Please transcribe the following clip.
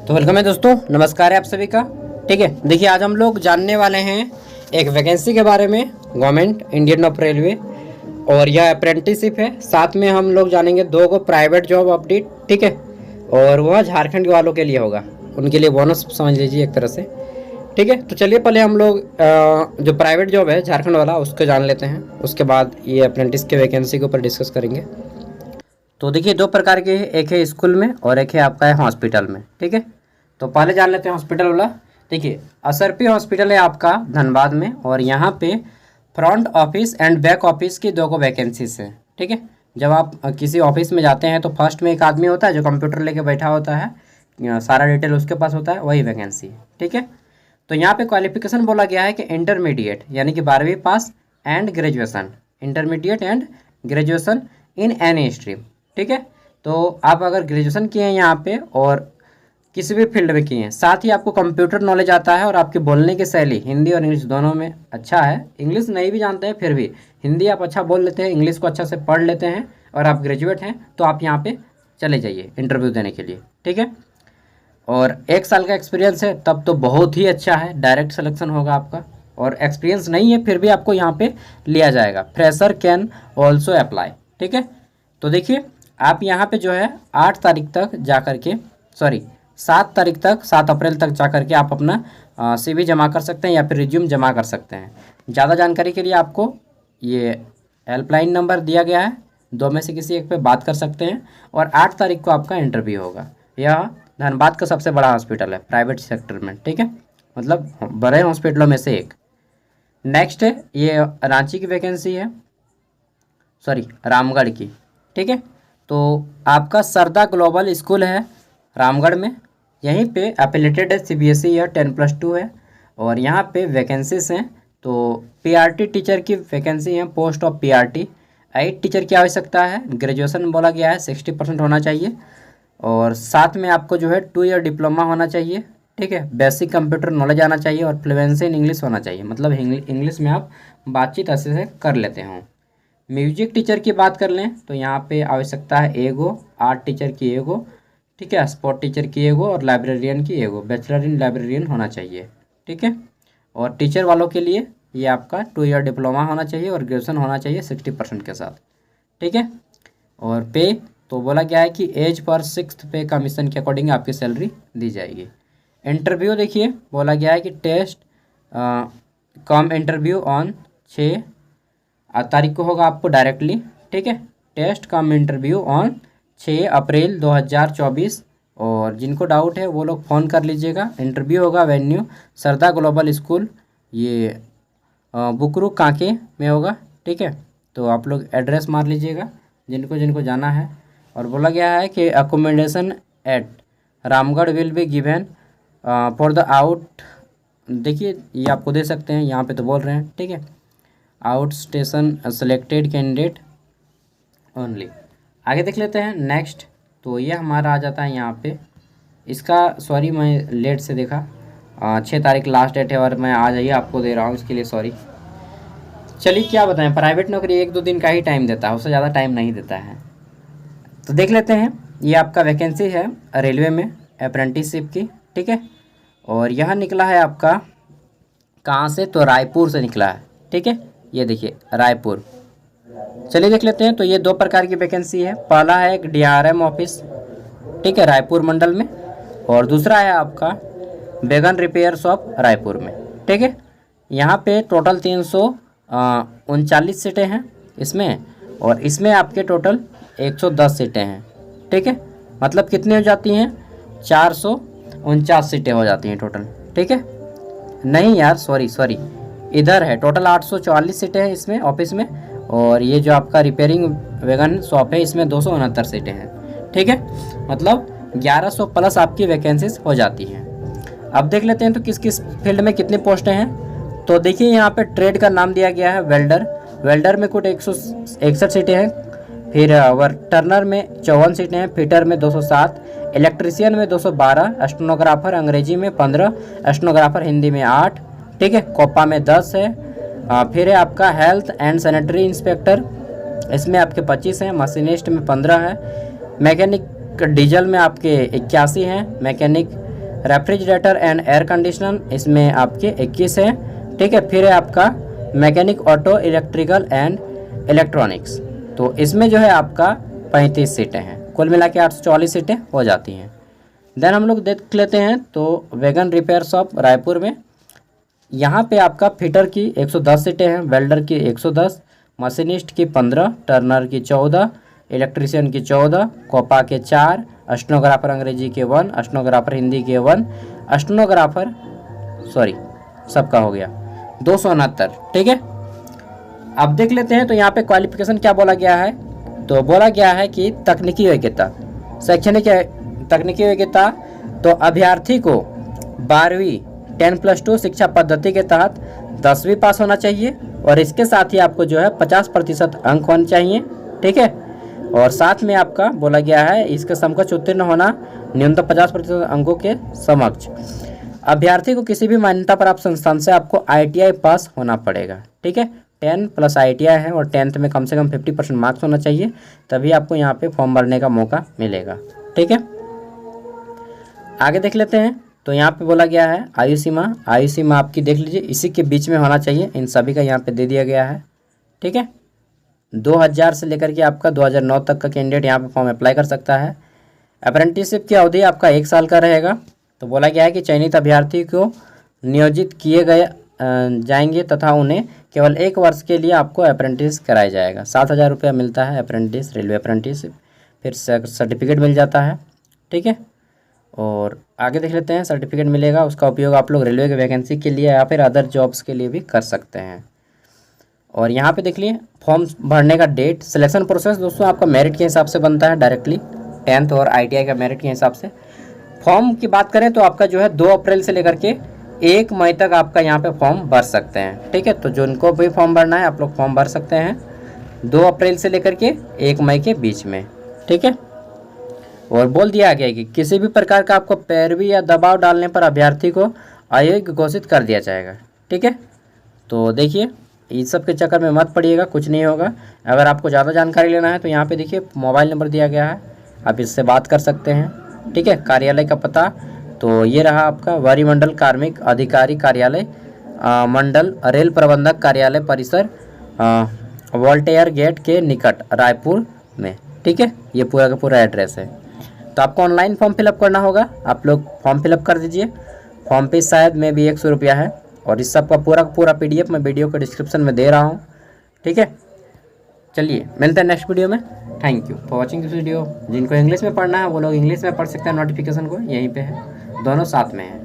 तो वेलकम है दोस्तों, नमस्कार है आप सभी का। ठीक है, देखिए आज हम लोग जानने वाले हैं एक वैकेंसी के बारे में, गवर्नमेंट इंडियन ऑफ रेलवे, और यह अप्रेंटिसशिप है। साथ में हम लोग जानेंगे दो को प्राइवेट जॉब अपडेट। ठीक है, और वह झारखंड वालों के लिए होगा, उनके लिए बोनस समझ लीजिए एक तरह से। ठीक है, तो चलिए पहले हम लोग जो प्राइवेट जॉब है झारखंड वाला उसको जान लेते हैं, उसके बाद ये अप्रेंटिस के वैकेंसी के ऊपर डिस्कस करेंगे। तो देखिए दो प्रकार के हैं, एक है स्कूल में और एक है आपका है हॉस्पिटल में। ठीक है, तो पहले जान लेते हैं हॉस्पिटल वाला। देखिए असरपी हॉस्पिटल है आपका धनबाद में, और यहाँ पे front office and back office की दो को वैकेंसीज हैं। ठीक है, जब आप किसी ऑफिस में जाते हैं तो फर्स्ट में एक आदमी होता है जो कंप्यूटर लेके बैठा होता है, सारा डिटेल उसके पास होता है, वही वैकेंसी है। ठीक है, तो यहाँ पे क्वालिफिकेशन बोला गया है कि इंटरमीडिएट यानी कि 12वीं pass and graduation, intermediate and graduation in any stream. ठीक है, तो आप अगर ग्रेजुएशन किए हैं यहाँ पे और किसी भी फील्ड में किए हैं, साथ ही आपको कंप्यूटर नॉलेज आता है और आपकी बोलने की शैली हिंदी और इंग्लिश दोनों में अच्छा है, इंग्लिश नहीं भी जानते हैं फिर भी हिंदी आप अच्छा बोल लेते हैं, इंग्लिश को अच्छा से पढ़ लेते हैं, और आप ग्रेजुएट हैं, तो आप यहाँ पे चले जाइए इंटरव्यू देने के लिए। ठीक है, और 1 साल का एक्सपीरियंस है तब तो बहुत ही अच्छा है, डायरेक्ट सिलेक्शन होगा आपका। और एक्सपीरियंस नहीं है फिर भी आपको यहाँ पे लिया जाएगा, फ्रेशर कैन ऑल्सो अप्लाई। ठीक है, तो देखिए आप यहाँ पे जो है 8 तारीख तक जा कर के 7 तारीख तक, 7 अप्रैल तक जा कर के आप अपना CV जमा कर सकते हैं या फिर रिज्यूम जमा कर सकते हैं। ज़्यादा जानकारी के लिए आपको ये हेल्पलाइन नंबर दिया गया है, दो में से किसी एक पे बात कर सकते हैं। और 8 तारीख को आपका इंटरव्यू होगा। यह धनबाद का सबसे बड़ा हॉस्पिटल है प्राइवेट सेक्टर में। ठीक है, मतलब बड़े हॉस्पिटलों में से एक। नेक्स्ट है ये रांची की वैकेंसी है, रामगढ़ की। ठीक है, तो आपका सरदा ग्लोबल स्कूल है रामगढ़ में, यहीं पे एफिलेटेड है, CBSE है, 10+2 है, और यहाँ पे वैकेंसीज हैं। तो PRT टीचर की वैकेंसी है, पोस्ट ऑफ PRT 8 टीचर की आवश्यकता है, ग्रेजुएशन बोला गया है 60% होना चाहिए, और साथ में आपको जो है 2 ईयर डिप्लोमा होना चाहिए। ठीक है, बेसिक कंप्यूटर नॉलेज आना चाहिए और फ्लुएंसी इन इंग्लिश होना चाहिए, मतलब इंग्लिश में आप बातचीत अच्छे से कर लेते हों। म्यूजिक टीचर की बात कर लें तो यहाँ पे आवश्यकता है एगो, आर्ट टीचर की एगो, ठीक है, स्पोर्ट टीचर की एगो, और लाइब्रेरियन की एगो, बैचलर इन लाइब्रेरियन होना चाहिए। ठीक है, और टीचर वालों के लिए ये आपका 2 ईयर डिप्लोमा होना चाहिए और ग्रेजुएशन होना चाहिए 60% के साथ। ठीक है, और पे तो बोला गया है कि एज पर 6th पे कमीशन के अकॉर्डिंग आपकी सैलरी दी जाएगी। इंटरव्यू देखिए बोला गया है कि टेस्ट कम इंटरव्यू ऑन 6 तारीख को होगा आपको डायरेक्टली। ठीक है, टेस्ट कम इंटरव्यू ऑन 6 अप्रैल 2024, और जिनको डाउट है वो लोग फ़ोन कर लीजिएगा। इंटरव्यू होगा वेन्यू सरदा ग्लोबल स्कूल, ये बुकरू कांके में होगा। ठीक है, तो आप लोग एड्रेस मार लीजिएगा जिनको जिनको जाना है। और बोला गया है कि accommodation at Ramgarh will be given for the out, देखिए ये आपको दे सकते हैं, यहाँ पे तो बोल रहे हैं। ठीक है, out station selected candidate only. आगे देख लेते हैं नेक्स्ट। तो ये हमारा आ जाता है यहाँ पे, इसका मैं लेट से देखा, 6 तारीख लास्ट डेट है और मैं आज ही आपको दे रहा हूँ, इसके लिए सॉरी। चलिए क्या बताएं, प्राइवेट नौकरी 1-2 दिन का ही टाइम देता है, उससे ज़्यादा टाइम नहीं देता है। तो देख लेते हैं, ये आपका वैकेंसी है रेलवे में अप्रेंटिसशिप की। ठीक है, और यह निकला है आपका कहाँ से, तो रायपुर से निकला है। ठीक है, ये देखिए रायपुर। चलिए देख लेते हैं। तो ये 2 प्रकार की वैकेंसी है, पहला है एक DRM ऑफिस, ठीक है, रायपुर मंडल में, और दूसरा है आपका बेगन रिपेयर शॉप रायपुर में। ठीक है, यहाँ पे टोटल 339 सीटें हैं इसमें, और इसमें आपके टोटल 110 सीटें हैं। ठीक है, मतलब कितनी हो जाती हैं, 449 सीटें हो जाती हैं टोटल। ठीक है, नहीं यार सॉरी इधर है, टोटल 844 सीटें हैं इसमें ऑफिस में, और ये जो आपका रिपेयरिंग वैगन शॉप है इसमें 269 सीटें हैं। ठीक है, मतलब 1100 प्लस आपकी वैकेंसीज हो जाती हैं। अब देख लेते हैं तो किस किस फील्ड में कितनी पोस्टें हैं। तो देखिए यहाँ पे ट्रेड का नाम दिया गया है वेल्डर में कुछ 161 सीटें हैं, फिर टर्नर में 54 सीटें हैं, फिटर में 207, इलेक्ट्रीशियन में 212, स्टेनोग्राफर अंग्रेजी में 15, स्टेनोग्राफर हिंदी में 8। ठीक है, कोपा में 10 है, फिर है आपका हेल्थ एंड सैनिटरी इंस्पेक्टर, इसमें आपके 25 हैं, मशीनिस्ट में 15 है, मैकेनिक डीजल में आपके 81 हैं, mechanic refrigerator and air conditioner, इसमें आपके 21 है। ठीक है, फिर है आपका mechanic, auto, electrical and electronics, तो इसमें जो है आपका 35 सीटें हैं। कुल मिला के 844 सीटें हो जाती हैं। देन हम लोग देख लेते हैं तो वैगन रिपेयर शॉप रायपुर में, यहाँ पे आपका फिटर की 110 सीटें हैं, वेल्डर की 110, मशीनिस्ट की 15, टर्नर की 14, इलेक्ट्रीशियन की 14, कोपा के 4, स्टेनोग्राफर अंग्रेजी के 1, स्टेनोग्राफर हिंदी के 1, स्टेनोग्राफर सबका हो गया 269। ठीक है, अब देख लेते हैं तो यहाँ पे क्वालिफिकेशन क्या बोला गया है। तो बोला गया है कि तकनीकी योग्यता, शैक्षणिक तकनीकी योग्यता, तो अभ्यर्थी को 12वीं 10+2 शिक्षा पद्धति के तहत 10वीं पास होना चाहिए और इसके साथ ही आपको जो है 50% अंक होने चाहिए। ठीक है, और साथ में आपका बोला गया है इसके समकक्ष उत्तीर्ण होना न्यूनतम 50% अंकों के समक्ष। अभ्यर्थी को किसी भी मान्यता प्राप्त संस्थान से आपको ITI पास होना पड़ेगा। ठीक है, 10 प्लस ITI है और 10th में कम से कम 50% मार्क्स होना चाहिए, तभी आपको यहाँ पे फॉर्म भरने का मौका मिलेगा। ठीक है, आगे देख लेते हैं तो यहाँ पे बोला गया है आयु सीमा आपकी देख लीजिए इसी के बीच में होना चाहिए, इन सभी का यहाँ पे दे दिया गया है। ठीक है, 2000 से लेकर के आपका 2009 तक का कैंडिडेट यहाँ पे फॉर्म अप्लाई कर सकता है। अप्रेंटिसशिप की अवधि आपका 1 साल का रहेगा। तो बोला गया है कि चयनित अभ्यर्थी को नियोजित किए गए जाएंगे तथा उन्हें केवल 1 वर्ष के लिए आपको अप्रेंटिस कराया जाएगा। 7,000 रुपया मिलता है अप्रेंटिस, रेलवे अप्रेंटिस, फिर सर्टिफिकेट मिल जाता है। ठीक है, और आगे देख लेते हैं, सर्टिफिकेट मिलेगा उसका उपयोग आप लोग रेलवे की वैकेंसी के लिए या फिर अदर जॉब्स के लिए भी कर सकते हैं। और यहाँ पे देख लिए फॉर्म भरने का डेट, सिलेक्शन प्रोसेस दोस्तों आपका मेरिट के हिसाब से बनता है डायरेक्टली, 10th और ITI का मेरिट के हिसाब से। फॉर्म की बात करें तो आपका जो है 2 अप्रैल से लेकर के 1 मई तक आपका यहाँ पे फॉर्म भर सकते हैं। ठीक है, तो जिनको भी फॉर्म भरना है आप लोग फॉर्म भर सकते हैं 2 अप्रैल से लेकर के 1 मई के बीच में। ठीक है, और बोल दिया गया है कि किसी भी प्रकार का आपको पैरवी या दबाव डालने पर अभ्यर्थी को अयोग्य घोषित कर दिया जाएगा। ठीक है, तो देखिए इस सब के चक्कर में मत पड़िएगा, कुछ नहीं होगा। अगर आपको ज़्यादा जानकारी लेना है तो यहाँ पे देखिए मोबाइल नंबर दिया गया है, आप इससे बात कर सकते हैं। ठीक है, कार्यालय का पता तो ये रहा आपका वारिमंडल कार्मिक अधिकारी कार्यालय, मंडल रेल प्रबंधक कार्यालय परिसर, वोल्टेयर गेट के निकट रायपुर में। ठीक है, ये पूरा का पूरा एड्रेस है। तो आपको ऑनलाइन फॉर्म फिलअप करना होगा, आप लोग फॉर्म फिलअप कर दीजिए। फॉर्म फीस शायद में भी 100 रुपया है और इस सब का पूरा PDF मैं वीडियो के डिस्क्रिप्शन में दे रहा हूँ। ठीक है, चलिए मिलते हैं नेक्स्ट वीडियो में। Thank you for watching this video. जिनको इंग्लिश में पढ़ना है वो लोग इंग्लिश में पढ़ सकते हैं, नोटिफिकेशन को यहीं पे है, दोनों साथ में है।